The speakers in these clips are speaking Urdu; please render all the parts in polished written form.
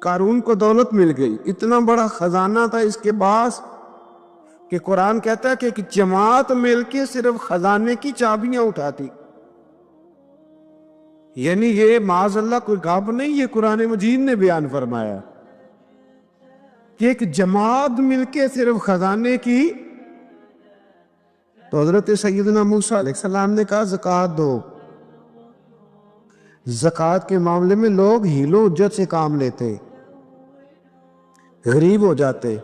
قارون کو دولت مل گئی، اتنا بڑا خزانہ تھا اس کے پاس کہ قرآن کہتا ہے کہ ایک جماعت مل کے صرف خزانے کی چابیاں اٹھاتی. یعنی یہ معاذ اللہ کوئی گپ نہیں، یہ قرآن مجید نے بیان فرمایا کہ ایک جماعت مل کے صرف خزانے کی. تو حضرت سیدنا موسیٰ علیہ السلام نے کہا زکوٰۃ دو. زکوٰۃ کے معاملے میں لوگ حیل و حجت سے کام لیتے، غریب ہو جاتے.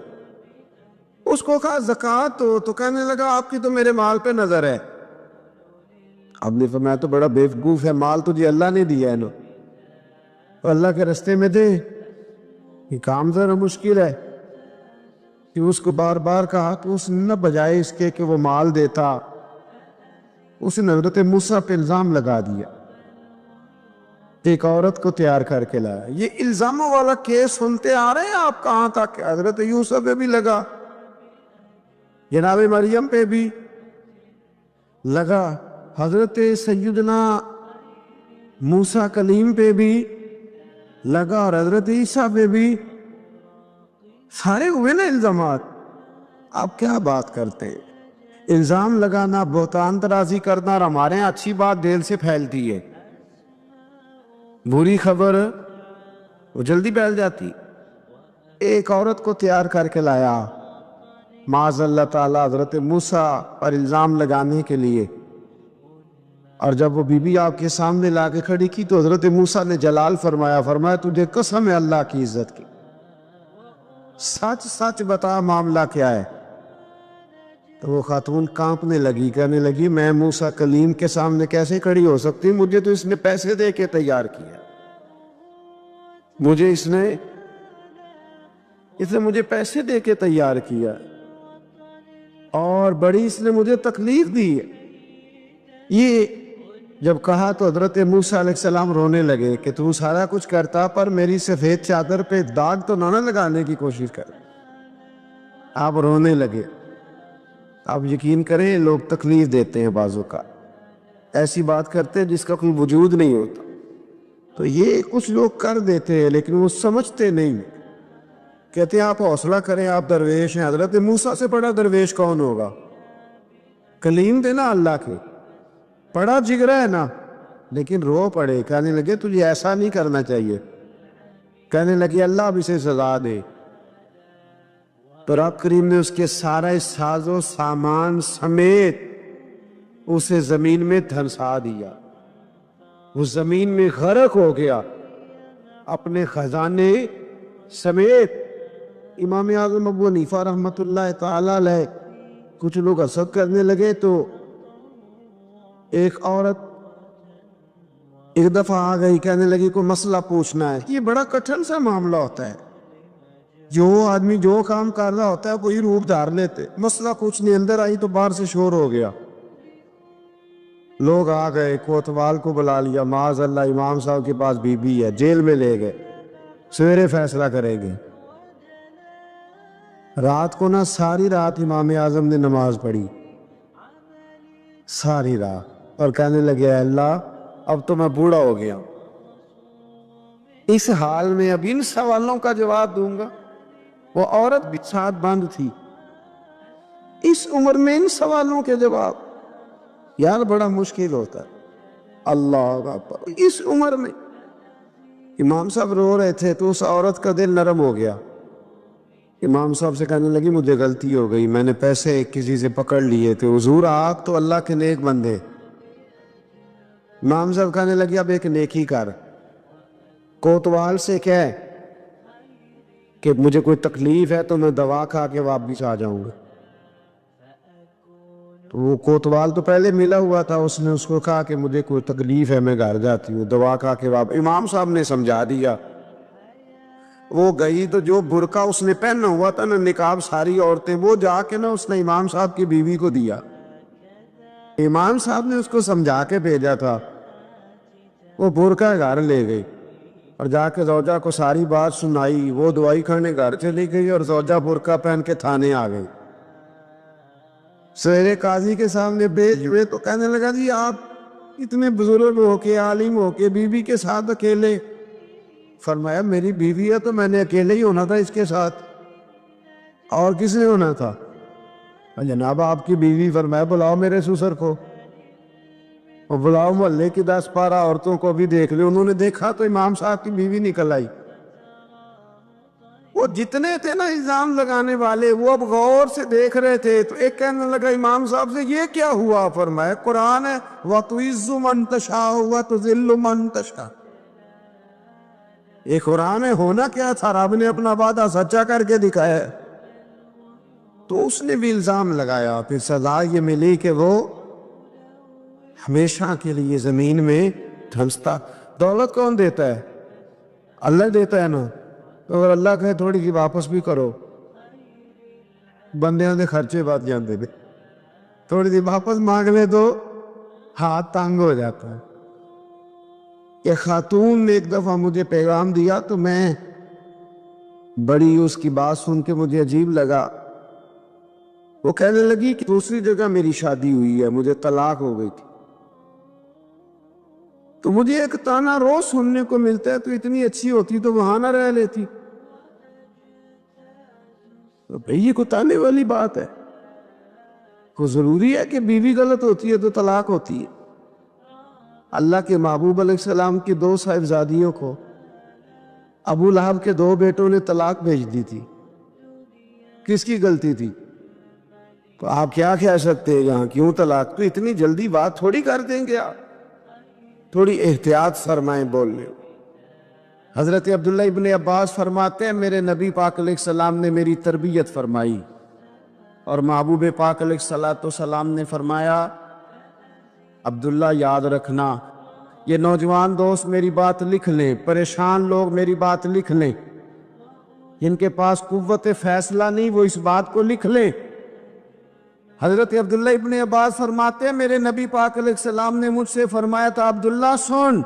اس کو کہا زکوٰۃ دو تو کہنے لگا آپ کی تو میرے مال پہ نظر ہے. اب نے فرمایا تو بڑا بیوقوف ہے، مال تجھے اللہ نے دیا ہے نا، تو اللہ کے رستے میں دے. یہ کام ذرا مشکل ہے کہ اس کو بار بار کہا کہ اس نے نہ بجائے اس کے کہ وہ مال دیتا، اس نے حضرت موسیٰ پہ الزام لگا دیا، ایک عورت کو تیار کر کے لایا. یہ الزاموں والا کیس سنتے آ رہے ہیں آپ کہاں تک؟ حضرت یوسف پہ بھی لگا، جناب مریم پہ بھی لگا، حضرت سیدنا موسیٰ کلیم پہ بھی لگا، اور حضرت عیسیٰ پہ بھی. سارے ہوئے نا الزامات. آپ کیا بات کرتے ہیں؟ الزام لگانا، بہتان ترازی کرنا، اور ہمارے یہاں اچھی بات دل سے پھیلتی ہے، بری خبر وہ جلدی پھیل جاتی. ایک عورت کو تیار کر کے لایا معاذ اللہ تعالی حضرت موسیٰ پر الزام لگانے کے لیے، اور جب وہ بی بی آپ کے سامنے لا کے کھڑی کی تو حضرت موسیٰ نے جلال فرمایا تجھے قسم ہے اللہ کی عزت کی، سچ سچ بتا معاملہ کیا ہے. تو وہ خاتون کانپنے لگی، کہنے لگی میں موسیٰ کلیم کے سامنے کیسے کھڑی ہو سکتی؟ مجھے تو اس نے پیسے دے کے تیار کیا، مجھے اس نے مجھے پیسے دے کے تیار کیا، اور بڑی اس نے مجھے تکلیف دی ہے. یہ جب کہا تو حضرت موسیٰ علیہ السلام رونے لگے کہ تو سارا کچھ کرتا پر میری سفید چادر پہ داغ تو نہ لگانے کی کوشش کر. آپ رونے لگے. آپ یقین کریں لوگ تکلیف دیتے ہیں بعضوں کا، ایسی بات کرتے ہیں جس کا کوئی وجود نہیں ہوتا. تو یہ کچھ لوگ کر دیتے ہیں لیکن وہ سمجھتے نہیں. کہتے ہیں آپ حوصلہ کریں، آپ درویش ہیں. حضرت موسیٰ سے بڑا درویش کون ہوگا؟ کلیم تھے نا اللہ کے، بڑا جگرا ہے نا. لیکن رو پڑے، کہنے لگے تجھے ایسا نہیں کرنا چاہیے. کہنے لگے اللہ اب اسے سزا دے. تو رب کریم نے اس کے سارے ساز و سامان سمیت اسے زمین میں دھنسا دیا. وہ زمین میں غرق ہو گیا اپنے خزانے سمیت. امام اعظم ابو حنیفہ رحمۃ اللہ تعالی علیہ کچھ لوگ حسد کرنے لگے تو ایک عورت ایک دفعہ آ گئی، کہنے لگی کوئی مسئلہ پوچھنا ہے. یہ بڑا کٹھن سا معاملہ ہوتا ہے، جو آدمی جو کام کر رہا ہوتا ہے کوئی روپ دھار لیتے. مسئلہ پوچھنے اندر آئی تو باہر سے شور ہو گیا، لوگ آ گئے، کوتوال کو بلا لیا. معاذ اللہ امام صاحب کے پاس بی بی ہے، جیل میں لے گئے، سویرے فیصلہ کریں گے. رات کو ساری رات امام اعظم نے نماز پڑھی، ساری رات، اور کہنے لگے اے اللہ اب تو میں بوڑھا ہو گیا، اس حال میں اب ان سوالوں کا جواب دوں گا. وہ عورت بھی ساتھ بند تھی، اس عمر میں ان سوالوں کے جواب یار بڑا مشکل ہوتا ہے. اللہ اکبر. اس عمر میں امام صاحب رو رہے تھے تو اس عورت کا دل نرم ہو گیا. امام صاحب سے کہنے لگی مجھے غلطی ہو گئی، میں نے پیسے کسی سے پکڑ لیے تھے. حضور آپ تو اللہ کے نیک بندے. امام صاحب کہنے لگی اب ایک نیکی کر، کوتوال سے کہہ کہ مجھے کوئی تکلیف ہے تو میں دوا کھا کے واپس آ جاؤں گا. تو وہ کوتوال تو پہلے ملا ہوا تھا، اس نے اس کو کہا کہ مجھے کوئی تکلیف ہے میں گھر جاتی ہوں، دوا کھا کے واپس. امام صاحب نے سمجھا دیا. وہ گئی تو جو برقع اس نے پہنا ہوا تھا نا نقاب ساری عورتیں، وہ جا کے اس نے امام صاحب کی بیوی کو دیا. امام صاحب نے اس کو سمجھا کے بھیجا تھا. وہ برقع گھر لے گئی اور جا کے زوجہ کو ساری بات سنائی. وہ دوائی کھانے گھر چلی گئی اور زوجہ برقع پہن کے تھانے آ گئی. سویرے قاضی کے سامنے بھیج ہوئے تو کہنے لگا جی آپ اتنے بزرگ ہو کے عالم ہو کے بیوی کے ساتھ اکیلے فرمایا میری بیوی ہے تو میں نے اکیلے ہی ہونا تھا اس کے ساتھ، اور کس نے ہونا تھا؟ جناب آپ کی بیوی. فرمایا بلاؤ میرے سسر کو، اور بلاؤ محلے کی 10-12 عورتوں کو بھی دیکھ لے. انہوں نے دیکھا تو امام صاحب کی بیوی نکل آئی. وہ جتنے تھے نا الزام لگانے والے، وہ اب غور سے دیکھ رہے تھے. تو ایک کہنے لگا امام صاحب سے یہ کیا ہوا؟ فرمایا قرآن ہے وَتُعِزُّ مَن تَشَاءُ وَتُذِلُّ مَن تَشَاءُ. یہ قرآن ہے. ہونا کیا تھا؟ رب نے اپنا وعدہ سچا کر کے دکھایا. تو اس نے بھی الزام لگایا. پھر سزا یہ ملی کہ وہ ہمیشہ کے لیے زمین میں دھنستا. دولت کون دیتا ہے؟ اللہ دیتا ہے نا. تو اگر اللہ کہے تھوڑی سی واپس بھی کرو، بندیاں دے خرچے بات جانتے تھے، تھوڑی سی واپس مانگ لے تو ہاتھ تانگ ہو جاتا ہے. کہ خاتون نے ایک دفعہ مجھے پیغام دیا تو میں بڑی اس کی بات سن کے مجھے عجیب لگا. وہ کہنے لگی کہ دوسری جگہ میری شادی ہوئی ہے، مجھے طلاق ہو گئی تھی. تو مجھے ایک تانا روز سننے کو ملتا ہے تو اتنی اچھی ہوتی تو وہاں نہ رہ لیتی. تو بھئی یہ کوئی تانے والی بات ہے؟ کو ضروری ہے کہ بیوی غلط ہوتی ہے تو طلاق ہوتی ہے؟ اللہ کے محبوب علیہ السلام کی 2 صاحبزادیوں کو ابو لہب کے 2 بیٹوں نے طلاق بھیج دی تھی. کس کی غلطی تھی؟ تو آپ کیا کہہ سکتے ہیں یہاں کیوں طلاق؟ تو اتنی جلدی بات تھوڑی کر دیں گے آپ، تھوڑی احتیاط فرمائیں بولنے. حضرت عبداللہ ابن عباس فرماتے ہیں میرے نبی پاک علیہ السلام نے میری تربیت فرمائی، اور محبوب پاک علیہ السلام نے فرمایا عبداللہ یاد رکھنا، یہ نوجوان دوست میری بات لکھ لیں، پریشان لوگ میری بات لکھ لیں، جن کے پاس قوت فیصلہ نہیں وہ اس بات کو لکھ لیں. حضرت عبداللہ ابن عباس فرماتے ہیں میرے نبی پاک علیہ السلام نے مجھ سے فرمایا تھا عبداللہ سن،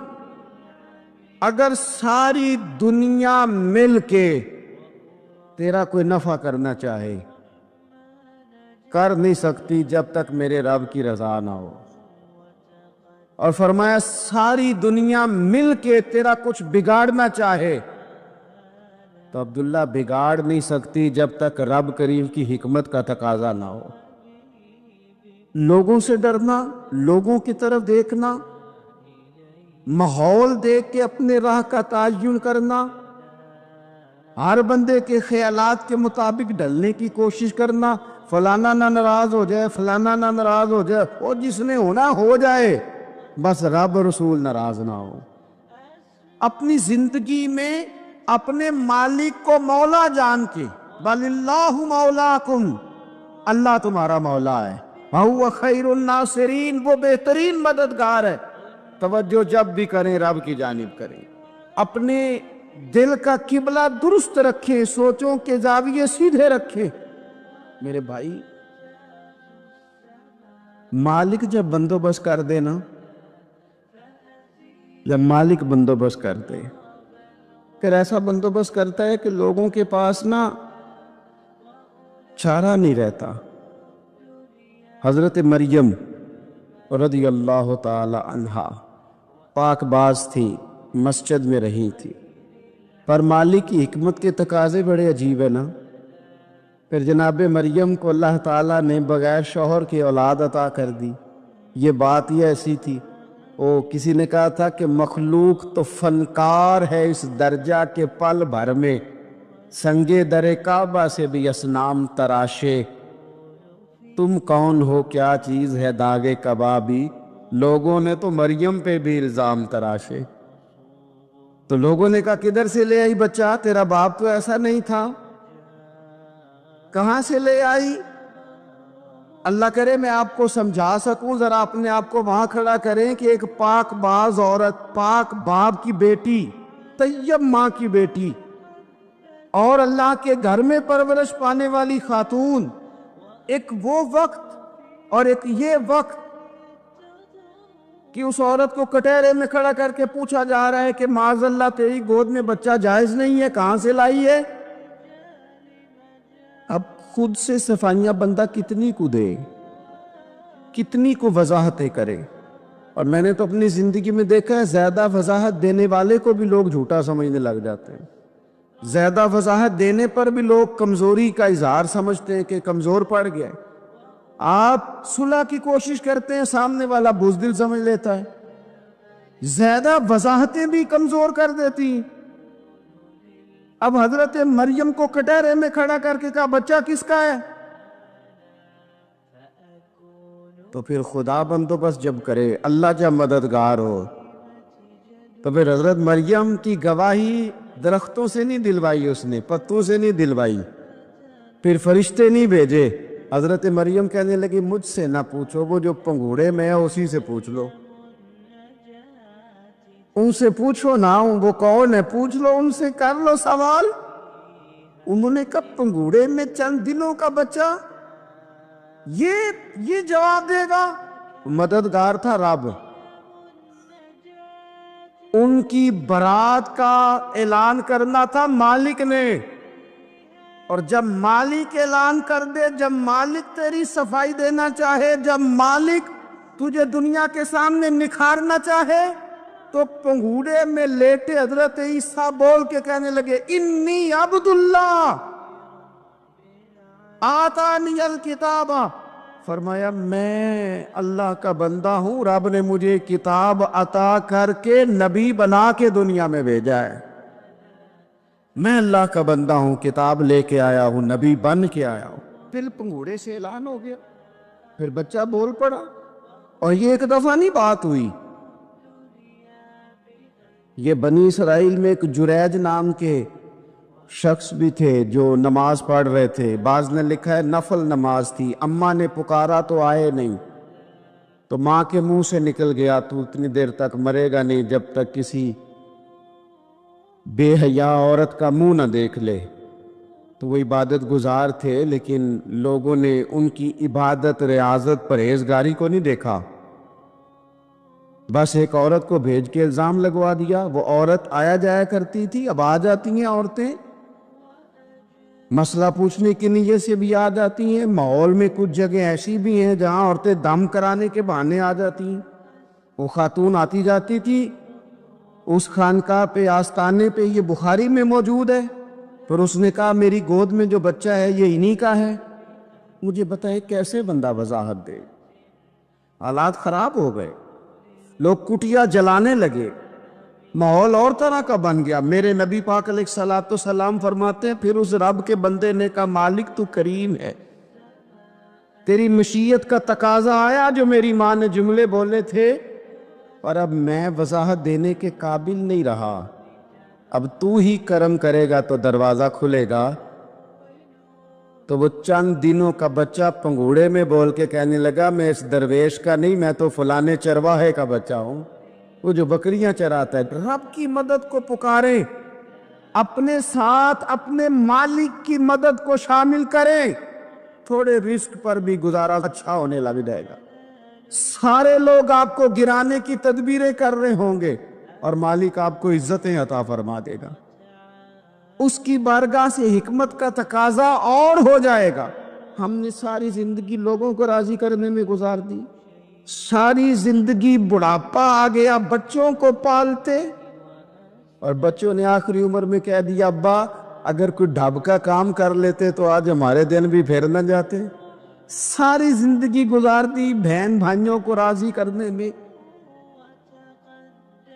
اگر ساری دنیا مل کے تیرا کوئی نفع کرنا چاہے کر نہیں سکتی جب تک میرے رب کی رضا نہ ہو. اور فرمایا ساری دنیا مل کے تیرا کچھ بگاڑنا چاہے تو عبداللہ بگاڑ نہیں سکتی جب تک رب کریم کی حکمت کا تقاضا نہ ہو. لوگوں سے ڈرنا، لوگوں کی طرف دیکھنا، ماحول دیکھ کے اپنے راہ کا تعین کرنا، ہر بندے کے خیالات کے مطابق ڈھلنے کی کوشش کرنا، فلانا نہ ناراض ہو جائے، فلانا نہ ناراض ہو جائے، اور جس نے ہونا ہو جائے، بس رب رسول ناراض نہ ہو. اپنی زندگی میں اپنے مالک کو مولا جان کے بل اللہ مولاکم، اللہ تمہارا مولا ہے، وَهُوَ خَيْرُ النَّاصِرِينَ، وہ بہترین مددگار ہے. توجہ جب بھی کریں رب کی جانب کریں. اپنے دل کا قبلہ درست رکھیں، سوچوں کے زاویے سیدھے رکھیں. میرے بھائی مالک جب بندوبست کر دے نا، جب مالک بندوبست کر دے پھر ایسا بندوبست کرتا ہے کہ لوگوں کے پاس نا چارہ نہیں رہتا. حضرت مریم رضی اللہ تعالی عنہا پاک باز تھی، مسجد میں رہی تھی، پر مالک کی حکمت کے تقاضے بڑے عجیب ہیں نا. پھر جناب مریم کو اللہ تعالیٰ نے بغیر شوہر کی اولاد عطا کر دی. یہ بات ہی ایسی تھی. کسی نے کہا تھا کہ مخلوق تو فنکار ہے اس درجہ کے پل بھر میں سنگے در کعبہ سے بھی اصنام تراشے. تم کون ہو کیا چیز ہے داغے کبابی، لوگوں نے تو مریم پہ بھی الزام تراشے. تو لوگوں نے کہا کدھر سے لے آئی بچہ، تیرا باپ تو ایسا نہیں تھا، کہاں سے لے آئی؟ اللہ کرے میں آپ کو سمجھا سکوں، ذرا اپنے آپ کو وہاں کھڑا کریں کہ ایک پاک باز عورت، پاک باپ کی بیٹی، طیب ماں کی بیٹی، اور اللہ کے گھر میں پرورش پانے والی خاتون، ایک وہ وقت اور ایک یہ وقت کہ اس عورت کو کٹہرے میں کھڑا کر کے پوچھا جا رہا ہے کہ معاذ اللہ تیری گود میں بچہ جائز نہیں ہے، کہاں سے لائی ہے؟ اب خود سے صفائیاں بندہ کتنی کو دے، کتنی کو وضاحتیں کرے. اور میں نے تو اپنی زندگی میں دیکھا ہے زیادہ وضاحت دینے والے کو بھی لوگ جھوٹا سمجھنے لگ جاتے ہیں، زیادہ وضاحت دینے پر بھی لوگ کمزوری کا اظہار سمجھتے ہیں کہ کمزور پڑ گیا ہے۔ آپ صلح کی کوشش کرتے ہیں، سامنے والا بزدل سمجھ لیتا ہے، زیادہ وضاحتیں بھی کمزور کر دیتی ہیں۔ اب حضرت مریم کو کٹہرے میں کھڑا کر کے کہا بچہ کس کا ہے؟ تو پھر خدا بندوبست جب کرے، اللہ جب مددگار ہو، تو پھر حضرت مریم کی گواہی درختوں سے نہیں دلوائی، اس نے پتوں سے نہیں دلوائی، پھر فرشتے نہیں بھیجے۔ حضرت مریم کہنے لگی مجھ سے نہ پوچھو، وہ جو پنگوڑے میں ہے اسی سے پوچھ لو، ان سے پوچھو نا، وہ کون ہے پوچھ لو، ان سے کر لو سوال۔ انہوں نے کہا پنگوڑے میں چند دنوں کا بچہ یہ جواب دے گا؟ مددگار تھا رب، ان کی برات کا اعلان کرنا تھا مالک نے، اور جب مالک اعلان کر دے، جب مالک تیری صفائی دینا چاہے، جب مالک تجھے دنیا کے سامنے نکھارنا چاہے، تو پنگوڑے میں لیٹے حضرت عیسیٰ بول کے کہنے لگے انی عبد اللہ آتانی الکتاب، فرمایا میں اللہ کا بندہ ہوں، رب نے مجھے کتاب عطا کر کے نبی بنا کے دنیا میں بھیجا ہے، میں اللہ کا بندہ ہوں، کتاب لے کے آیا ہوں، نبی بن کے آیا ہوں۔ پھر پنگوڑے سے اعلان ہو گیا، پھر بچہ بول پڑا، اور یہ ایک دفعہ نہیں بات ہوئی، یہ بنی اسرائیل میں ایک جریج نام کے شخص بھی تھے جو نماز پڑھ رہے تھے، بعض نے لکھا ہے نفل نماز تھی، اماں نے پکارا تو آئے نہیں، تو ماں کے منہ سے نکل گیا تو اتنی دیر تک مرے گا نہیں جب تک کسی بے حیا عورت کا منہ نہ دیکھ لے۔ تو وہ عبادت گزار تھے، لیکن لوگوں نے ان کی عبادت، ریاضت، پرہیزگاری کو نہیں دیکھا، بس ایک عورت کو بھیج کے الزام لگوا دیا۔ وہ عورت آیا جایا کرتی تھی، اب آ جاتی ہیں عورتیں، مسئلہ پوچھنے کی نیت سے بھی آ جاتی ہیں، ماحول میں کچھ جگہ ایسی بھی ہیں جہاں عورتیں دم کرانے کے بہانے آ جاتی ہیں۔ وہ خاتون آتی جاتی تھی، اس خانقاہ پہ، آستانے پہ، یہ بخاری میں موجود ہے، پھر اس نے کہا میری گود میں جو بچہ ہے یہ انہی کا ہے، مجھے بتائے کیسے بندہ وضاحت دے؟ حالات خراب ہو گئے، لوگ کٹیا جلانے لگے، ماحول اور طرح کا بن گیا۔ میرے نبی پاک علیہ الصلوۃ والسلام فرماتے ہیں پھر اس رب کے بندے نے کہا مالک تو کریم ہے، تیری مشیت کا تقاضا آیا جو میری ماں نے جملے بولے تھے، اور اب میں وضاحت دینے کے قابل نہیں رہا، اب تو ہی کرم کرے گا تو دروازہ کھلے گا۔ تو وہ چند دنوں کا بچہ پنگوڑے میں بول کے کہنے لگا میں اس درویش کا نہیں، میں تو فلانے چرواہے کا بچہ ہوں، وہ جو بکریاں چراتا ہے۔ رب کی مدد کو پکاریں، اپنے ساتھ اپنے مالک کی مدد کو شامل کریں، تھوڑے رزق پر بھی گزارا اچھا ہونے لگ جائے گا۔ سارے لوگ آپ کو گرانے کی تدبیریں کر رہے ہوں گے اور مالک آپ کو عزتیں عطا فرما دے گا، اس کی بارگاہ سے حکمت کا تقاضا اور ہو جائے گا۔ ہم نے ساری زندگی لوگوں کو راضی کرنے میں گزار دی، ساری زندگی بڑھاپا آ گیا بچوں کو پالتے، اور بچوں نے آخری عمر میں کہہ دیا ابا اگر کوئی ڈھب کا کام کر لیتے تو آج ہمارے دن بھی پھیر نہ جاتے۔ ساری زندگی گزار دی بہن بھائیوں کو راضی کرنے میں،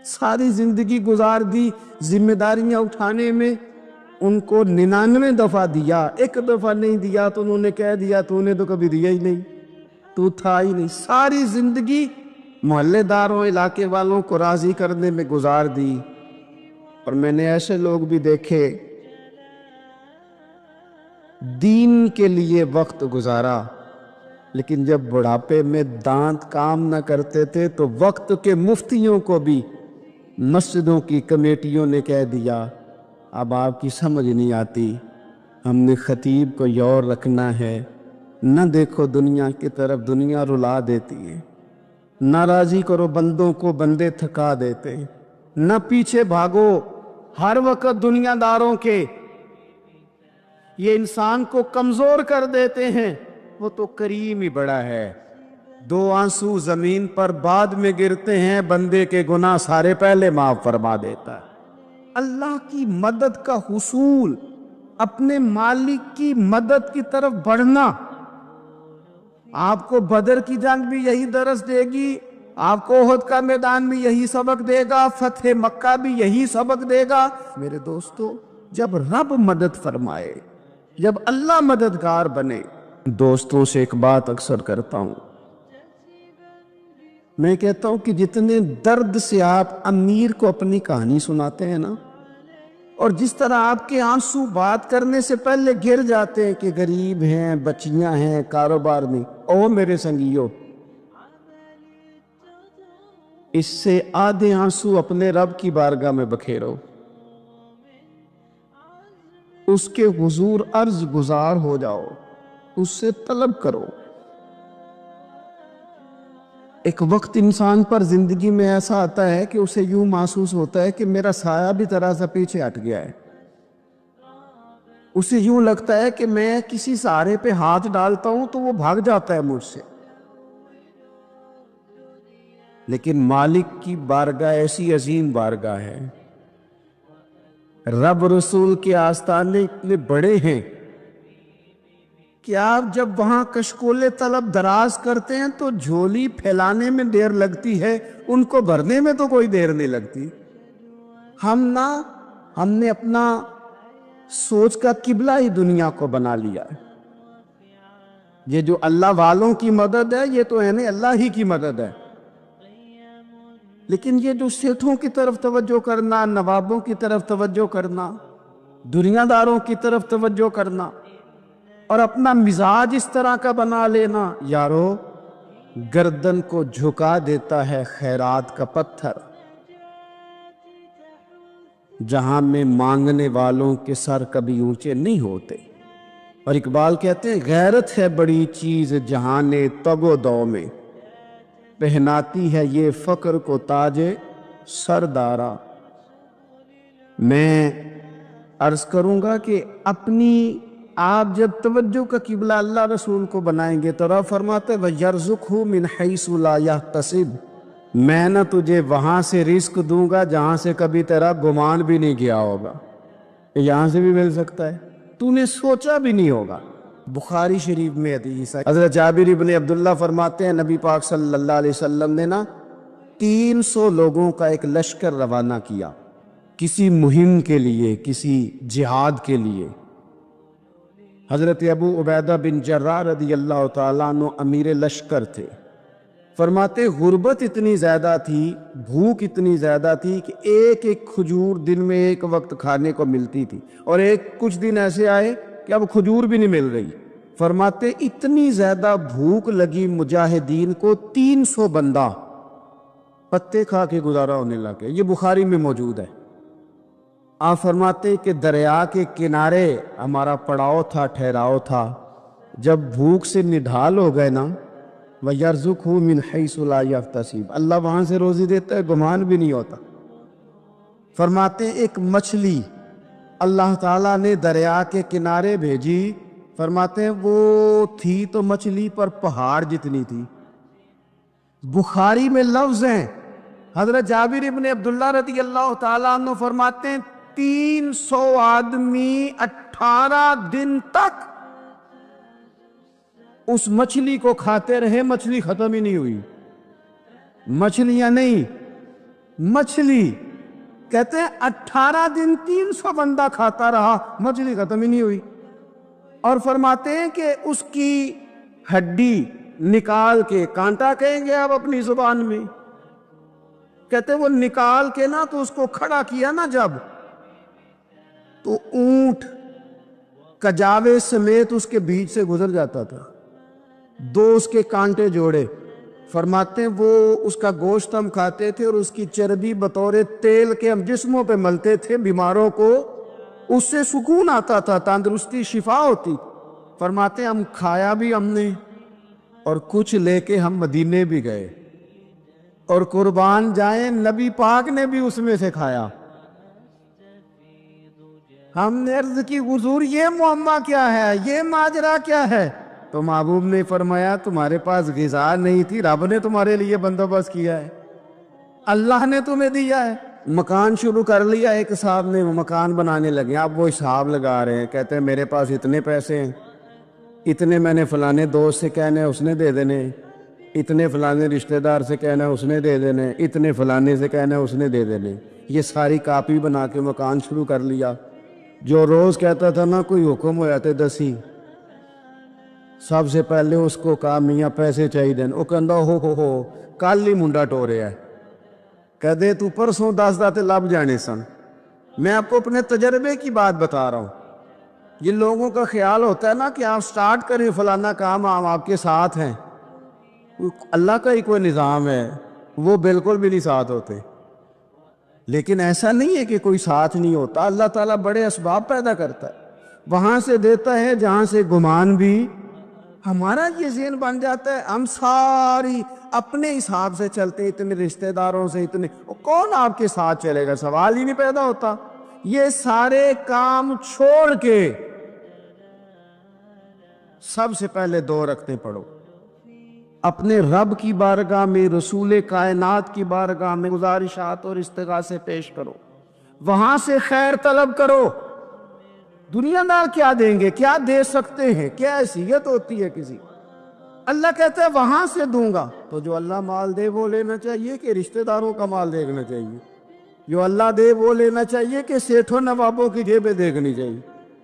ساری زندگی گزار دی ذمہ داریاں اٹھانے میں، ان کو 99 دفعہ دیا، ایک دفعہ نہیں دیا تو انہوں نے کہہ دیا تو نے تو کبھی دیا ہی نہیں، تو تھا ہی نہیں۔ ساری زندگی محلے داروں، علاقے والوں کو راضی کرنے میں گزار دی۔ اور میں نے ایسے لوگ بھی دیکھے دین کے لیے وقت گزارا، لیکن جب بڑھاپے میں دانت کام نہ کرتے تھے تو وقت کے مفتیوں کو بھی مسجدوں کی کمیٹیوں نے کہہ دیا اب آپ کی سمجھ نہیں آتی، ہم نے خطیب کو یور رکھنا ہے، نہ دیکھو دنیا کی طرف، دنیا رلا دیتی ہے، نہ راضی کرو بندوں کو، بندے تھکا دیتے، نہ پیچھے بھاگو ہر وقت دنیا داروں کے، یہ انسان کو کمزور کر دیتے ہیں، وہ تو کریم ہی بڑا ہے، دو آنسو زمین پر بعد میں گرتے ہیں، بندے کے گناہ سارے پہلے معاف فرما دیتا ہے۔ اللہ کی مدد کا حصول، اپنے مالک کی مدد کی طرف بڑھنا، آپ کو بدر کی جنگ بھی یہی درس دے گی، آپ کو احد کا میدان بھی یہی سبق دے گا، فتح مکہ بھی یہی سبق دے گا۔ میرے دوستو، جب رب مدد فرمائے، جب اللہ مددگار بنے، دوستوں سے ایک بات اکثر کرتا ہوں، میں کہتا ہوں کہ جتنے درد سے آپ امیر کو اپنی کہانی سناتے ہیں نا، اور جس طرح آپ کے آنسو بات کرنے سے پہلے گر جاتے ہیں کہ غریب ہیں، بچیاں ہیں، کاروبار نہیں، او میرے سنگیو، اس سے آدھے آنسو اپنے رب کی بارگاہ میں بکھیرو، اس کے حضور عرض گزار ہو جاؤ، اس سے طلب کرو۔ ایک وقت انسان پر زندگی میں ایسا آتا ہے کہ اسے یوں محسوس ہوتا ہے کہ میرا سایہ بھی ذرا سا پیچھے ہٹ گیا ہے، اسے یوں لگتا ہے کہ میں کسی سہارے پہ ہاتھ ڈالتا ہوں تو وہ بھاگ جاتا ہے مجھ سے، لیکن مالک کی بارگاہ ایسی عظیم بارگاہ ہے، رب رسول کے آستانے اتنے بڑے ہیں کہ آپ جب وہاں کشکول طلب دراز کرتے ہیں تو جھولی پھیلانے میں دیر لگتی ہے، ان کو بھرنے میں تو کوئی دیر نہیں لگتی۔ ہم نے اپنا سوچ کا قبلہ ہی دنیا کو بنا لیا ہے۔ یہ جو اللہ والوں کی مدد ہے، یہ تو ہے اللہ ہی کی مدد ہے، لیکن یہ جو سیٹھوں کی طرف توجہ کرنا، نوابوں کی طرف توجہ کرنا، دنیا داروں کی طرف توجہ کرنا، اور اپنا مزاج اس طرح کا بنا لینا، یارو گردن کو جھکا دیتا ہے خیرات کا پتھر، جہاں میں مانگنے والوں کے سر کبھی اونچے نہیں ہوتے۔ اور اقبال کہتے ہیں غیرت ہے بڑی چیز جہان تگ و دو میں، پہناتی ہے یہ فقر کو تاج سردارا۔ میں عرض کروں گا کہ اپنی آپ جب توجہ کا قبلہ اللہ رسول کو بنائیں گے تو رب فرماتے وَيَرْزُقْهُ مِنْ حَيْثُ لَا يَحْتَسِبُ، میں نہ تجھے وہاں سے رزق دوں گا جہاں سے کبھی تیرا گمان بھی نہیں کیا ہوگا، یہاں سے بھی مل سکتا ہے، تو نے سوچا بھی نہیں ہوگا۔ بخاری شریف میں حدیث ہے، حضرت جابر ابن عبداللہ فرماتے ہیں نبی پاک صلی اللہ علیہ وسلم نے 300 لوگوں کا ایک لشکر روانہ کیا کسی مہم کے لیے، کسی جہاد کے لیے۔ حضرت ابو عبیدہ بن جراح رضی اللہ تعالیٰ عنہ امیر لشکر تھے۔ فرماتے غربت اتنی زیادہ تھی، بھوک اتنی زیادہ تھی کہ ایک ایک کھجور دن میں ایک وقت کھانے کو ملتی تھی، اور کچھ دن ایسے آئے کہ اب کھجور بھی نہیں مل رہی۔ فرماتے اتنی زیادہ بھوک لگی مجاہدین کو، 300 بندہ پتے کھا کے گزارا ہونے لگے۔ یہ بخاری میں موجود ہے۔ آپ فرماتے کہ دریا کے کنارے ہمارا پڑاؤ تھا، ٹھہراؤ تھا، جب بھوک سے نڈھال ہو گئے نا، وَيَرْزُقْهُ مِنْ حَيْثُ لَا يَحْتَسِبُ، اللہ وہاں سے روزی دیتا ہے، گمان بھی نہیں ہوتا۔ فرماتے ایک مچھلی اللہ تعالیٰ نے دریا کے کنارے بھیجی، فرماتے ہیں وہ تھی تو مچھلی پر پہاڑ جتنی تھی۔ بخاری میں لفظ ہیں، حضرت جابر ابن عبداللہ رضی اللہ تعالیٰ عنہ فرماتے ہیں 300 آدمی 18 دن تک اس مچھلی کو کھاتے رہے، مچھلی ختم ہی نہیں ہوئی۔ مچھلیاں نہیں، مچھلی کہتے ہیں 18 دن 300 بندہ کھاتا رہا، مچھلی ختم ہی نہیں ہوئی۔ اور فرماتے ہیں کہ اس کی ہڈی نکال کے، کانٹا کہیں گے آپ اپنی زبان میں، کہتے ہیں وہ نکال کے نا تو اس کو کھڑا کیا نا جب، تو اونٹ کجاوے سمیت اس کے بیچ سے گزر جاتا تھا، 2 اس کے کانٹے جوڑے۔ فرماتے ہیں وہ اس کا گوشت ہم کھاتے تھے اور اس کی چربی بطور تیل کے ہم جسموں پہ ملتے تھے، بیماروں کو اس سے سکون آتا تھا، تندرستی، شفا ہوتی۔ فرماتے ہیں ہم کھایا بھی ہم نے، اور کچھ لے کے ہم مدینے بھی گئے، اور قربان جائیں نبی پاک نے بھی اس میں سے کھایا۔ ہم نے عرض کی حضور یہ معاملہ کیا ہے، یہ ماجرا کیا ہے؟ تو محبوب نے فرمایا تمہارے پاس غذا نہیں تھی، رب نے تمہارے لیے بندوبست کیا ہے، اللہ نے تمہیں دیا ہے۔ مکان شروع کر لیا ایک صاحب نے، وہ مکان بنانے لگے، اب وہ حساب لگا رہے ہیں، کہتے ہیں میرے پاس اتنے پیسے ہیں، اتنے میں نے فلانے دوست سے کہنا ہے اس نے دے دینے، اتنے فلانے رشتہ دار سے کہنا ہے اس نے دے دینے، اتنے فلانے سے کہنا ہے اس نے دے دینے۔ یہ ساری کاپی بنا کے مکان شروع کر لیا۔ جو روز کہتا تھا نا کوئی حکم ہو جاتے دسی، سب سے پہلے اس کو کہا میاں پیسے چاہیے دین، وہ کہندا ہو کل ہی منڈا ٹورے ہے، کہہ دے تو پرسوں 10 داتے لب جانے سن۔ میں آپ کو اپنے تجربے کی بات بتا رہا ہوں۔ یہ لوگوں کا خیال ہوتا ہے نا کہ آپ سٹارٹ کریں فلانا کام، آپ کے ساتھ ہیں، اللہ کا ہی کوئی نظام ہے، وہ بالکل بھی نہیں ساتھ ہوتے۔ لیکن ایسا نہیں ہے کہ کوئی ساتھ نہیں ہوتا، اللہ تعالیٰ بڑے اسباب پیدا کرتا ہے، وہاں سے دیتا ہے جہاں سے گمان بھی۔ ہمارا یہ ذہن بن جاتا ہے ہم ساری اپنے حساب سے چلتے، اتنے رشتہ داروں سے، اتنے کون آپ کے ساتھ چلے گا، سوال ہی نہیں پیدا ہوتا۔ یہ سارے کام چھوڑ کے سب سے پہلے 2 رکعتیں پڑھو، اپنے رب کی بارگاہ میں، رسول کائنات کی بارگاہ میں گزارشات اور استغاثے پیش کرو، وہاں سے خیر طلب کرو۔ دنیا دار کیا دیں گے، کیا دے سکتے ہیں، کیا حیثیت ہوتی ہے کسی، اللہ کہتا ہے وہاں سے دوں گا۔ تو جو اللہ مال دے وہ لینا چاہیے کہ رشتہ داروں کا مال دیکھنا چاہیے؟ جو اللہ دے وہ لینا چاہیے کہ سیٹھوں نوابوں کی جیبیں دیکھنی چاہیے؟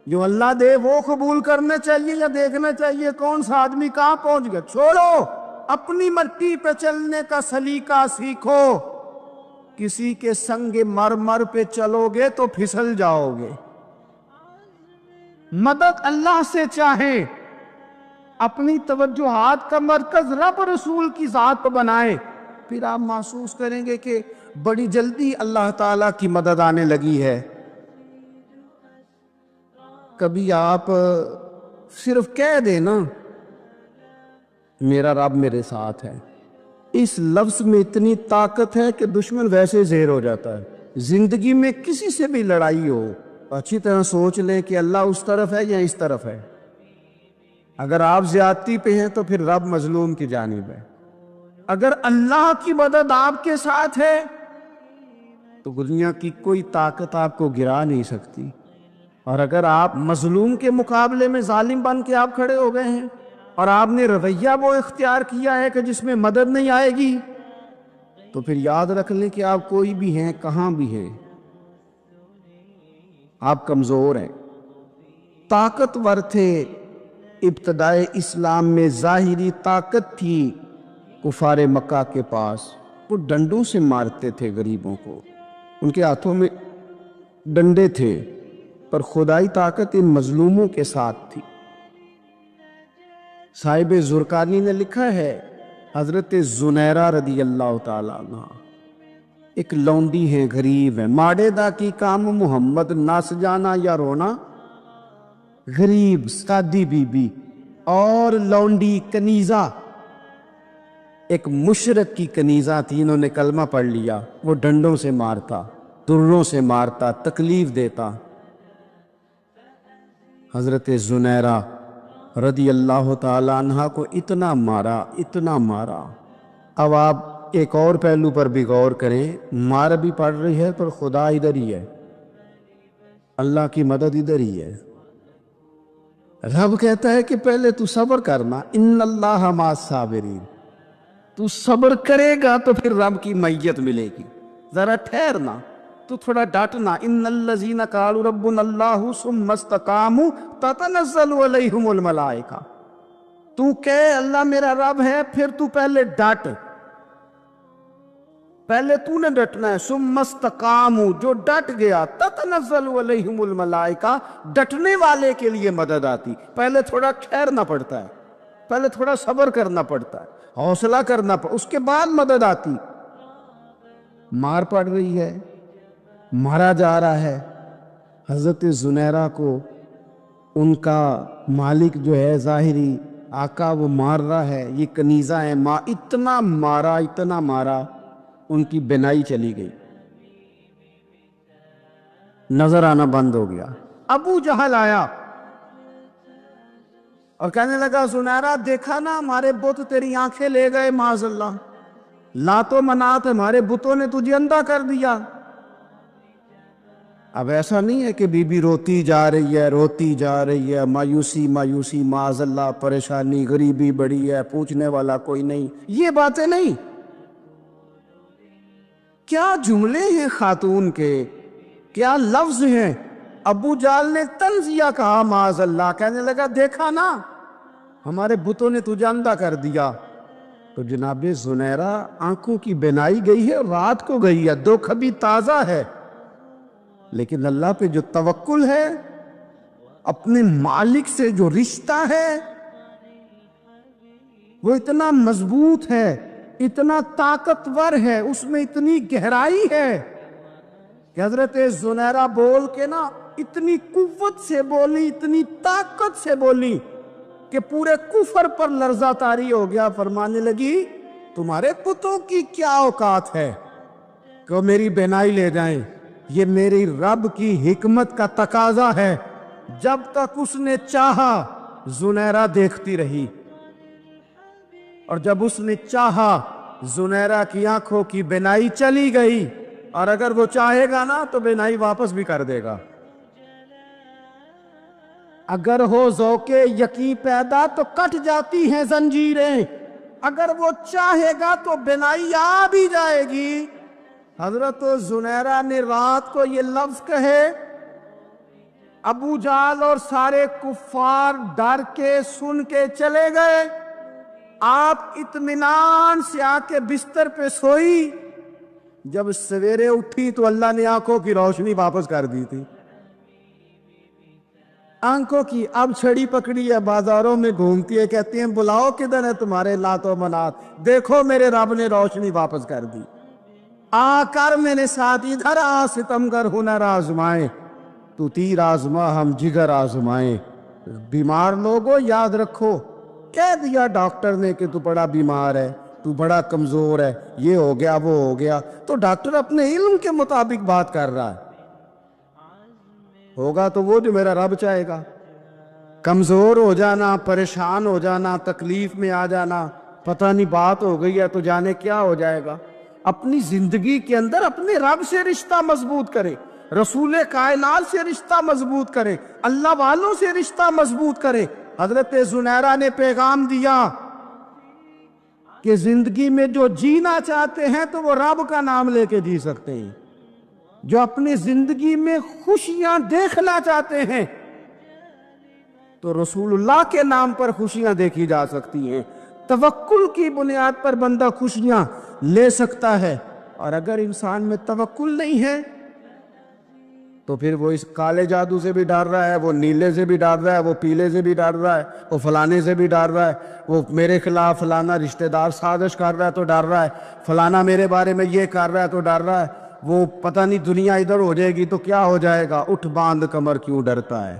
جو اللہ دے وہ قبول کرنا چاہیے یا دیکھنا چاہیے کون سا آدمی کہاں پہنچ گیا؟ چھوڑو، اپنی مٹی پہ چلنے کا سلیقہ سیکھو۔ کسی کے سنگ مرمر پہ چلو گے تو پھسل جاؤ گے۔ مدد اللہ سے چاہیں، اپنی توجہات کا مرکز رب رسول کی ذات پر بنائیں، پھر آپ محسوس کریں گے کہ بڑی جلدی اللہ تعالیٰ کی مدد آنے لگی ہے۔ کبھی آپ صرف کہہ دیں نا میرا رب میرے ساتھ ہے، اس لفظ میں اتنی طاقت ہے کہ دشمن ویسے زہر ہو جاتا ہے۔ زندگی میں کسی سے بھی لڑائی ہو، اچھی طرح سوچ لیں کہ اللہ اس طرف ہے یا اس طرف ہے۔ اگر آپ زیادتی پہ ہیں تو پھر رب مظلوم کی جانب ہے۔ اگر اللہ کی مدد آپ کے ساتھ ہے تو دنیا کی کوئی طاقت آپ کو گرا نہیں سکتی۔ اور اگر آپ مظلوم کے مقابلے میں ظالم بن کے آپ کھڑے ہو گئے ہیں اور آپ نے رویہ وہ اختیار کیا ہے کہ جس میں مدد نہیں آئے گی، تو پھر یاد رکھ لیں کہ آپ کوئی بھی ہیں، کہاں بھی ہیں، آپ کمزور ہیں۔ طاقتور تھے ابتدائے اسلام میں، ظاہری طاقت تھی کفار مکہ کے پاس، وہ ڈنڈوں سے مارتے تھے غریبوں کو، ان کے ہاتھوں میں ڈنڈے تھے، پر خدائی طاقت ان مظلوموں کے ساتھ تھی۔ صاحب زرقانی نے لکھا ہے، حضرت زنیرہ رضی اللہ تعالیٰ عنہ ایک لونڈی ہے، غریب ہے، ماڑے دا کی کام محمد نس جانا یا رونا، غریب سادی بی بی اور لونڈی کنیزہ، ایک مشرک کی کنیزہ تھی، انہوں نے کلمہ پڑھ لیا، وہ ڈنڈوں سے مارتا، دروں سے مارتا، تکلیف دیتا۔ حضرت زنیرہ رضی اللہ تعالیٰ عنہ کو اتنا مارا، اتنا مارا۔ اب آپ ایک اور پہلو پر بھی غور کریں، مار بھی پڑ رہی ہے پر خدا ادھر ہی ہے، اللہ کی مدد ادھر ہی ہے۔ رب کہتا ہے کہ پہلے تو صبر کرنا، ان اللہ مع الصابرین، تو صبر کرے گا تو پھر رب کی معیت ملے گی، ذرا ٹھہرنا، تو تھوڑا ڈاٹنا۔ ان الذین قالوا ربنا اللہ ثم استقاموا تتنزل علیہم الملائکہ، تو کہے اللہ میرا رب ہے، پھر تو پہلے ڈٹ، پہلے تو نے ڈٹنا ہے۔ ثم استقاموا، جو ڈٹ گیا، تتنزل علیہم الملائکہ، ڈٹنے والے کے لیے مدد آتی۔ پہلے تھوڑا ٹھہرنا پڑتا ہے، پہلے تھوڑا صبر کرنا پڑتا ہے، حوصلہ کرنا پڑتا، اس کے بعد مدد آتی۔ مار پڑ رہی ہے، مارا جا رہا ہے، حضرت زنیرہ کو ان کا مالک جو ہے ظاہری آقا وہ مار رہا ہے، یہ کنیزہ ہے، ماں اتنا مارا، اتنا مارا، ان کی بینائی چلی گئی، نظر آنا بند ہو گیا۔ ابو جہل آیا، اور کہنے لگا زنیرہ دیکھا نا ہمارے بت تیری آنکھیں لے گئے معاذ اللہ، لات و منات ہمارے بتوں نے تجھے اندھا کر دیا۔ اب ایسا نہیں ہے کہ بی بی روتی جا رہی ہے مایوسی مایوسی معاذ اللہ، پریشانی غریبی بڑی ہے، پوچھنے والا کوئی نہیں، یہ باتیں نہیں۔ کیا جملے ہیں خاتون کے، کیا لفظ ہیں۔ ابو جال نے تنزیہ کہا معاذ اللہ، کہنے لگا دیکھا نا ہمارے بتوں نے تجھے اندھا کر دیا۔ تو جناب زنیرہ آنکھوں کی بینائی گئی ہے، رات کو گئی ہے، دکھ ابھی تازہ ہے، لیکن اللہ پہ جو توکل ہے، اپنے مالک سے جو رشتہ ہے وہ اتنا مضبوط ہے، اتنا طاقتور ہے، اس میں اتنی گہرائی ہے کہ حضرت زنیرہ بول کے نا اتنی قوت سے بولی، اتنی طاقت سے بولی کہ پورے کفر پر لرزہ طاری ہو گیا۔ فرمانے لگی تمہارے پتوں کی کیا اوقات ہے کہ وہ میری بینائی لے جائیں، یہ میری رب کی حکمت کا تقاضا ہے۔ جب تک اس نے چاہا زنیرہ دیکھتی رہی، اور جب اس نے چاہا زنیرہ کی آنکھوں کی بینائی چلی گئی، اور اگر وہ چاہے گا نا تو بینائی واپس بھی کر دے گا۔ اگر ہو ذوق یقین پیدا تو کٹ جاتی ہیں زنجیریں، اگر وہ چاہے گا تو بینائی آ بھی جائے گی۔ حضرت زنیرہ نے رات کو یہ لفظ کہے، ابو جال اور سارے کفار ڈر کے سن کے چلے گئے، آپ اطمینان سے آ کے بستر پہ سوئی۔ جب سویرے اٹھی تو اللہ نے آنکھوں کی روشنی واپس کر دی تھی، آنکھوں کی اب چھڑی پکڑی ہے، بازاروں میں گھومتی ہے، کہتی ہیں بلاؤ کدھر ہے تمہارے لات و منات، دیکھو میرے رب نے روشنی واپس کر دی، آ کر میرے ساتھ ادھر آ، ستمگر ہنر آزمائے، تو تیر آزما ہم جگر آزمائے۔ بیمار لوگوں یاد رکھو، کہہ دیا ڈاکٹر نے کہ تو بڑا بیمار ہے، تو بڑا کمزور ہے، یہ ہو گیا وہ ہو گیا، تو ڈاکٹر اپنے علم کے مطابق بات کر رہا ہے، ہوگا تو وہ جو میرا رب چاہے گا۔ کمزور ہو جانا، پریشان ہو جانا، تکلیف میں آ جانا، پتہ نہیں بات ہو گئی ہے تو جانے کیا ہو جائے گا۔ اپنی زندگی کے اندر اپنے رب سے رشتہ مضبوط کرے، رسول کائنات سے رشتہ مضبوط کرے، اللہ والوں سے رشتہ مضبوط کرے۔ حضرت زنیرہ نے پیغام دیا کہ زندگی میں جو جینا چاہتے ہیں تو وہ رب کا نام لے کے جی سکتے ہیں، جو اپنی زندگی میں خوشیاں دیکھنا چاہتے ہیں تو رسول اللہ کے نام پر خوشیاں دیکھی جا سکتی ہیں۔ توکل کی بنیاد پر بندہ خوشیاں لے سکتا ہے، اور اگر انسان میں توکل نہیں ہے تو پھر وہ اس کالے جادو سے بھی ڈر رہا ہے، وہ نیلے سے بھی ڈر رہا ہے، وہ پیلے سے بھی ڈر رہا ہے، وہ فلانے سے بھی ڈر رہا ہے، وہ میرے خلاف فلانا رشتہ دار سازش کر رہا ہے تو ڈر رہا ہے، فلانا میرے بارے میں یہ کر رہا ہے تو ڈر رہا ہے، وہ پتہ نہیں دنیا ادھر ہو جائے گی تو کیا ہو جائے گا، اٹھ باندھ کمر کیوں ڈرتا ہے،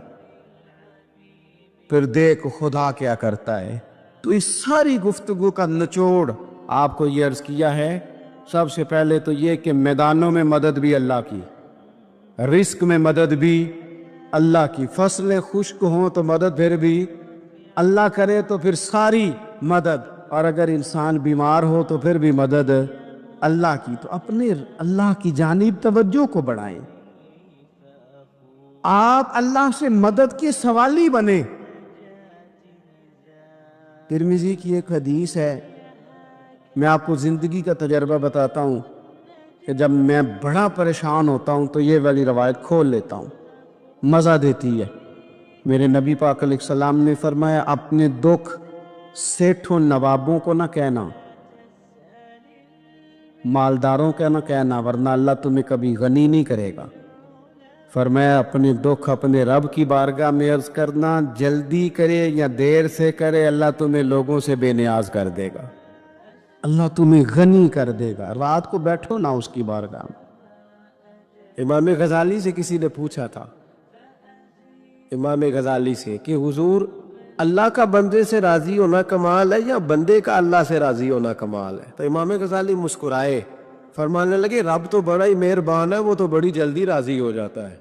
پھر دیکھ خدا کیا کرتا ہے۔ تو اس ساری گفتگو کا نچوڑ آپ کو یہ عرض کیا ہے، سب سے پہلے تو یہ کہ میدانوں میں مدد بھی اللہ کی، رزق میں مدد بھی اللہ کی، فصلیں خشک ہوں تو مدد پھر بھی اللہ کرے تو پھر ساری مدد، اور اگر انسان بیمار ہو تو پھر بھی مدد اللہ کی۔ تو اپنے اللہ کی جانب توجہ کو بڑھائیں، آپ اللہ سے مدد کے سوالی بنیں۔ ترمذی کی ایک حدیث ہے، میں آپ کو زندگی کا تجربہ بتاتا ہوں کہ جب میں بڑا پریشان ہوتا ہوں تو یہ والی روایت کھول لیتا ہوں، مزہ دیتی ہے۔ میرے نبی پاک علیہ السلام نے فرمایا اپنے دکھ سیٹھوں نوابوں کو نہ کہنا، مالداروں کا نہ کہنا، ورنہ اللہ تمہیں کبھی غنی نہیں کرے گا۔ فرمایا اپنے دکھ اپنے رب کی بارگاہ میں عرض کرنا، جلدی کرے یا دیر سے کرے اللہ تمہیں لوگوں سے بے نیاز کر دے گا، اللہ تمہیں غنی کر دے گا۔ رات کو بیٹھو نا اس کی بارگاہ میں۔ امام غزالی سے کسی نے پوچھا تھا، امام غزالی سے، کہ حضور اللہ کا بندے سے راضی ہونا کمال ہے یا بندے کا اللہ سے راضی ہونا کمال ہے؟ تو امام غزالی مسکرائے، فرمانے لگے رب تو بڑا ہی مہربان ہے، وہ تو بڑی جلدی راضی ہو جاتا ہے،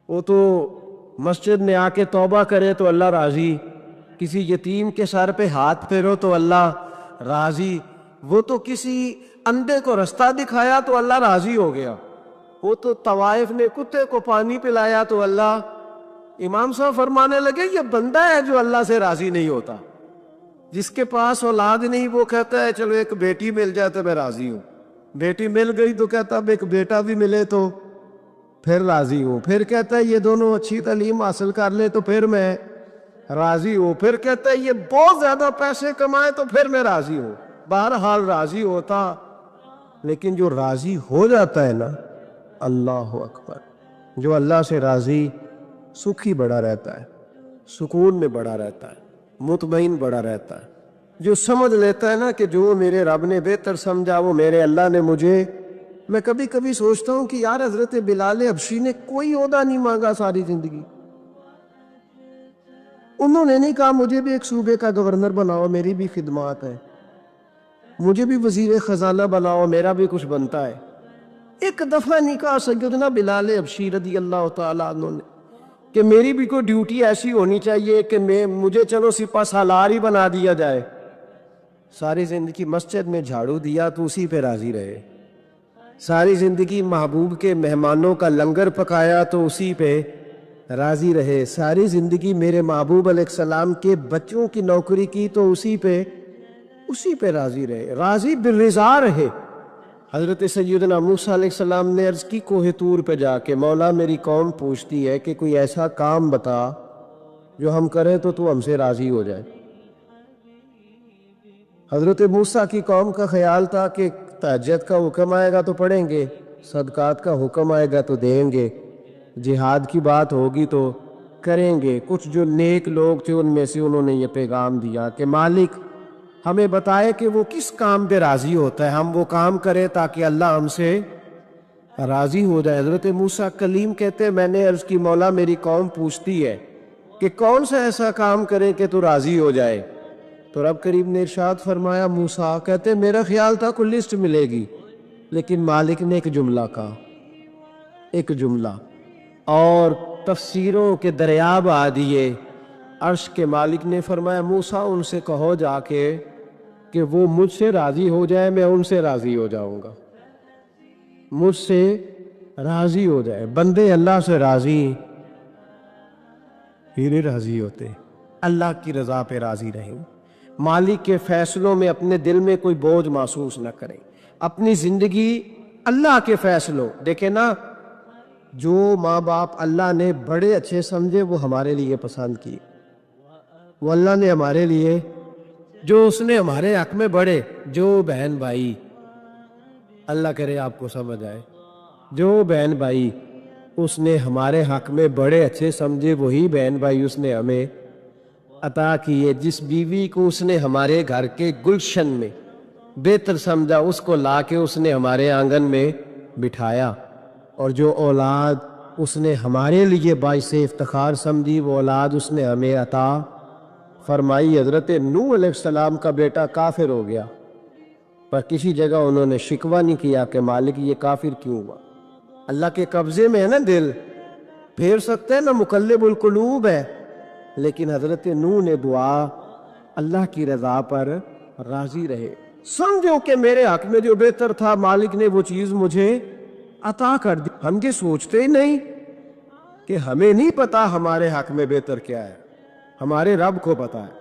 وہ تو مسجد میں آ کے توبہ کرے تو اللہ راضی، کسی یتیم کے سر پہ ہاتھ پھیرو تو اللہ راضی، وہ تو کسی اندھے کو رستہ دکھایا تو اللہ راضی ہو گیا، وہ تو طوائف نے کتے کو پانی پلایا تو اللہ، امام صاحب فرمانے لگے یہ بندہ ہے جو اللہ سے راضی نہیں ہوتا، جس کے پاس اولاد نہیں وہ کہتا ہے چلو ایک بیٹی مل جائے تو میں راضی ہوں، بیٹی مل گئی تو کہتا اب ایک بیٹا بھی ملے تو پھر راضی ہوں، پھر کہتا ہے یہ دونوں اچھی تعلیم حاصل کر لے تو پھر میں راضی ہوں، پھر کہتا ہے یہ بہت زیادہ پیسے کمائے تو پھر میں راضی ہوں، بہرحال راضی ہوتا۔ لیکن جو راضی ہو جاتا ہے نا، اللہ اکبر، جو اللہ سے راضی، سکھ ہی بڑا رہتا ہے، سکون میں بڑا رہتا ہے، مطمئن بڑا رہتا ہے، جو سمجھ لیتا ہے نا کہ جو میرے رب نے بہتر سمجھا وہ میرے اللہ نے مجھے۔ میں کبھی کبھی سوچتا ہوں کہ یار حضرت بلال حبشی نے کوئی عہدہ نہیں مانگا ساری زندگی، انہوں نے نہیں کہا مجھے بھی ایک صوبے کا گورنر بناؤ میری بھی خدمات ہے، مجھے بھی وزیر خزانہ بناؤ میرا بھی کچھ بنتا ہے، ایک دفعہ نہیں کہا سیدنا بلال حبشی رضی اللہ تعالیٰ عنہ نے کہ میری بھی کوئی ڈیوٹی ایسی ہونی چاہیے کہ مجھے چلو سپہ سالار ہی بنا دیا جائے۔ ساری زندگی مسجد میں جھاڑو دیا تو اسی پہ راضی رہے، ساری زندگی محبوب کے مہمانوں کا لنگر پکایا تو اسی پہ راضی رہے، ساری زندگی میرے محبوب علیہ السلام کے بچوں کی نوکری کی تو اسی پہ راضی رہے، راضی بالرضا رہے۔ حضرت سیدنا موسیٰ علیہ السلام نے عرض کی کوہ طور پہ جا کے مولا میری قوم پوچھتی ہے کہ کوئی ایسا کام بتا جو ہم کریں تو ہم سے راضی ہو جائے۔ حضرت موسیٰ کی قوم کا خیال تھا کہ تہجد کا حکم آئے گا تو پڑھیں گے، صدقات کا حکم آئے گا تو دیں گے، جہاد کی بات ہوگی تو کریں گے۔ کچھ جو نیک لوگ تھے ان میں سے انہوں نے یہ پیغام دیا کہ مالک ہمیں بتائے کہ وہ کس کام پہ راضی ہوتا ہے، ہم وہ کام کریں تاکہ اللہ ہم سے راضی ہو جائے۔ حضرت موسیٰ کلیم کہتے ہیں میں نے عرض کی مولا میری قوم پوچھتی ہے کہ کون سا ایسا کام کریں کہ تو راضی ہو جائے، تو رب کریم نے ارشاد فرمایا موسیٰ کہتے میرا خیال تھا کوئی لسٹ ملے گی، لیکن مالک نے ایک جملہ کہا، ایک جملہ، اور تفسیروں کے دریا بہا دیے۔ عرش کے مالک نے فرمایا موسیٰ ان سے کہو جا کے کہ وہ مجھ سے راضی ہو جائے میں ان سے راضی ہو جاؤں گا، مجھ سے راضی ہو جائے۔ بندے اللہ سے راضی ہی نہیں راضی ہوتے، اللہ کی رضا پہ راضی رہیں، مالک کے فیصلوں میں اپنے دل میں کوئی بوجھ محسوس نہ کریں، اپنی زندگی اللہ کے فیصلوں دیکھیں نا، جو ماں باپ اللہ نے بڑے اچھے سمجھے وہ ہمارے لیے پسند کیے، وہ اللہ نے ہمارے لیے جو اس نے ہمارے حق میں بڑے، جو بہن بھائی، اللہ کرے آپ کو سمجھ آئے، جو بہن بھائی اس نے ہمارے حق میں بڑے اچھے سمجھے وہی بہن بھائی اس نے ہمیں عطا کیے، جس بیوی کو اس نے ہمارے گھر کے گلشن میں بہتر سمجھا اس کو لا کے اس نے ہمارے آنگن میں بٹھایا، اور جو اولاد اس نے ہمارے لیے باعث افتخار سمجھی وہ اولاد اس نے ہمیں عطا فرمائی۔ حضرت نوح علیہ السلام کا بیٹا کافر ہو گیا، پر کسی جگہ انہوں نے شکوہ نہیں کیا کہ مالک یہ کافر کیوں ہوا، اللہ کے قبضے میں ہے نا دل، پھیر سکتے ہیں نا، مقلب القلوب ہے، لیکن حضرت نوح نے دعا اللہ کی رضا پر راضی رہے، سمجھو کہ میرے حق میں جو بہتر تھا مالک نے وہ چیز مجھے عطا کر دی۔ ہم یہ سوچتے ہی نہیں کہ ہمیں نہیں پتا ہمارے حق میں بہتر کیا ہے، ہمارے رب کو پتا ہے۔